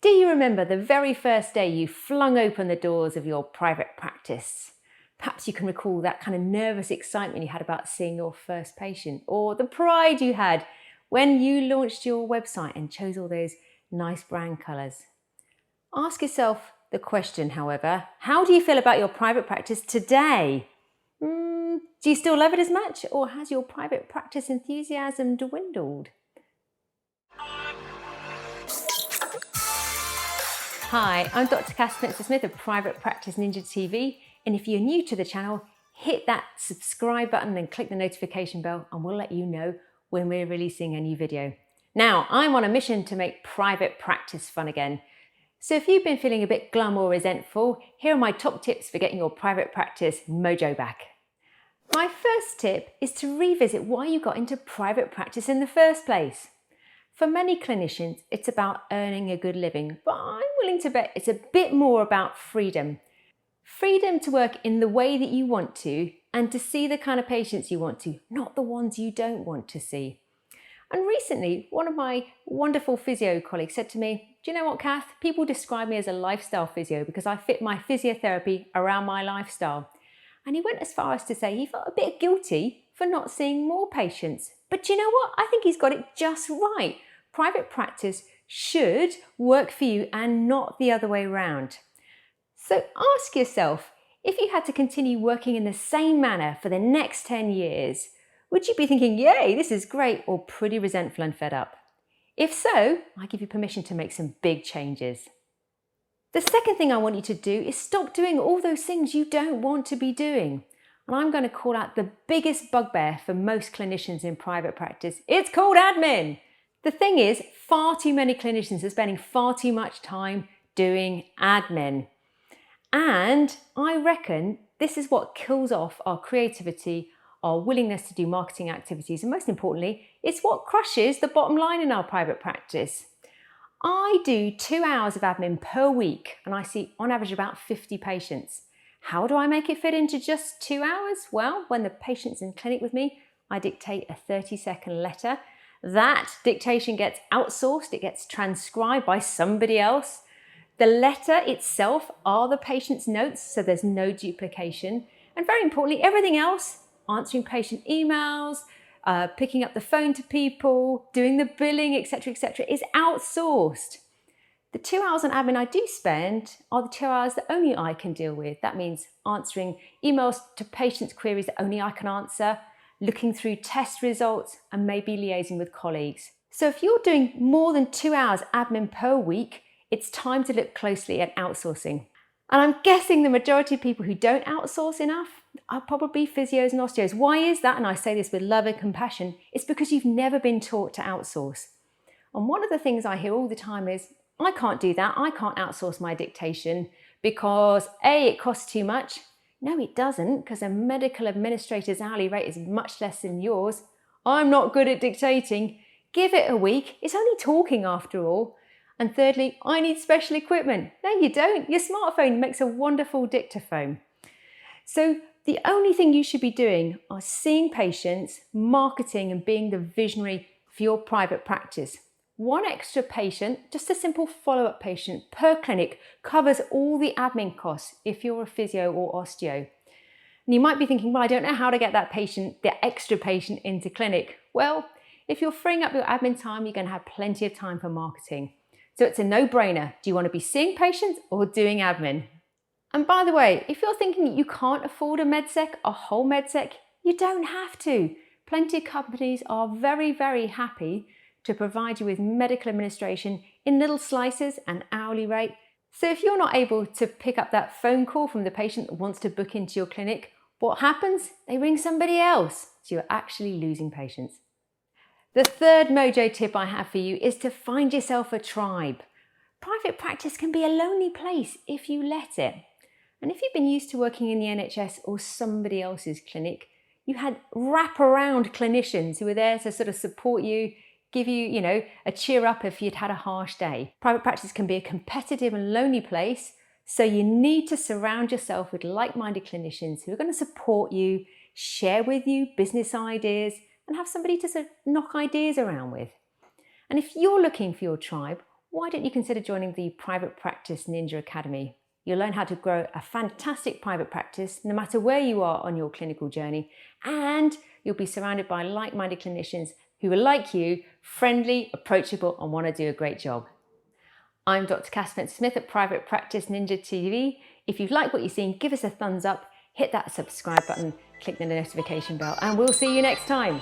Do you remember the very first day you flung open the doors of your private practice? Perhaps you can recall that kind of nervous excitement you had about seeing your first patient, or the pride you had when you launched your website and chose all those nice brand colours. Ask yourself the question, however, how do you feel about your private practice today? Do you still love it as much, or has your private practice enthusiasm dwindled? Hi, I'm Dr. Cass Spencer-Smith of Private Practice Ninja.tv, and if you're new to the channel, hit that subscribe button and click the notification bell and we'll let you know when we're releasing a new video. Now, I'm on a mission to make private practice fun again. So if you've been feeling a bit glum or resentful, here are my top tips for getting your private practice mojo back. My first tip is to revisit why you got into private practice in the first place. For many clinicians, it's about earning a good living, but I'm willing to bet it's a bit more about freedom. Freedom to work in the way that you want to and to see the kind of patients you want to, not the ones you don't want to see. And recently, one of my wonderful physio colleagues said to me, "Do you know what, Kath? People describe me as a lifestyle physio because I fit my physiotherapy around my lifestyle." And he went as far as to say he felt a bit guilty for not seeing more patients. But you know what? I think he's got it just right. Private practice should work for you and not the other way around. So ask yourself, if you had to continue working in the same manner for the next 10 years, would you be thinking, yay, this is great, or pretty resentful and fed up? If so, I give you permission to make some big changes. The second thing I want you to do is stop doing all those things you don't want to be doing. And I'm going to call out the biggest bugbear for most clinicians in private practice. It's called admin. The thing is, far too many clinicians are spending far too much time doing admin. And I reckon this is what kills off our creativity, our willingness to do marketing activities, and most importantly, it's what crushes the bottom line in our private practice. I do 2 hours of admin per week, and I see on average about 50 patients. How do I make it fit into just 2 hours? Well, when the patient's in clinic with me, I dictate a 30-second letter. That dictation gets outsourced, it gets transcribed by somebody else. The letter itself are the patient's notes, so there's no duplication. And very importantly, everything else, answering patient emails, picking up the phone to people, doing the billing, etc., is outsourced. The 2 hours on admin I do spend are the 2 hours that only I can deal with. That means answering emails to patients' queries that only I can answer, looking through test results, and maybe liaising with colleagues. So if you're doing more than 2 hours admin per week, it's time to look closely at outsourcing. And I'm guessing the majority of people who don't outsource enough are probably physios and osteos. Why is that? And I say this with love and compassion. It's because you've never been taught to outsource. And one of the things I hear all the time is, I can't do that. I can't outsource my dictation because A, it costs too much. No, it doesn't, because a medical administrator's hourly rate is much less than yours. I'm not good at dictating. Give it a week. It's only talking after all. And thirdly, I need special equipment. No, you don't. Your smartphone makes a wonderful dictaphone. So the only thing you should be doing are seeing patients, marketing, and being the visionary for your private practice. One extra patient, just a simple follow-up patient per clinic, covers all the admin costs if you're a physio or osteo. And you might be thinking, well, I don't know how to get that patient, the extra patient, into clinic. Well, if you're freeing up your admin time, you're going to have plenty of time for marketing. So it's a no-brainer. Do you want to be seeing patients or doing admin? And by the way, if you're thinking you can't afford a MedSec, a whole MedSec, you don't have to. Plenty of companies are very, very happy to provide you with medical administration in little slices and hourly rate. So if you're not able to pick up that phone call from the patient that wants to book into your clinic, what happens? They ring somebody else. So you're actually losing patients. The third mojo tip I have for you is to find yourself a tribe. Private practice can be a lonely place if you let it. And if you've been used to working in the NHS or somebody else's clinic, you had wraparound clinicians who were there to sort of support you, give you, a cheer up if you'd had a harsh day. Private practice can be a competitive and lonely place, so you need to surround yourself with like-minded clinicians who are going to support you, share with you business ideas, and have somebody to sort of knock ideas around with. And if you're looking for your tribe, why don't you consider joining the Private Practice Ninja Academy? You'll learn how to grow a fantastic private practice no matter where you are on your clinical journey, and you'll be surrounded by like-minded clinicians who are like you, friendly, approachable, and want to do a great job. I'm Dr. Cass Smith at Private Practice Ninja TV. If you've liked what you've seen, give us a thumbs up, hit that subscribe button, click the notification bell, and we'll see you next time.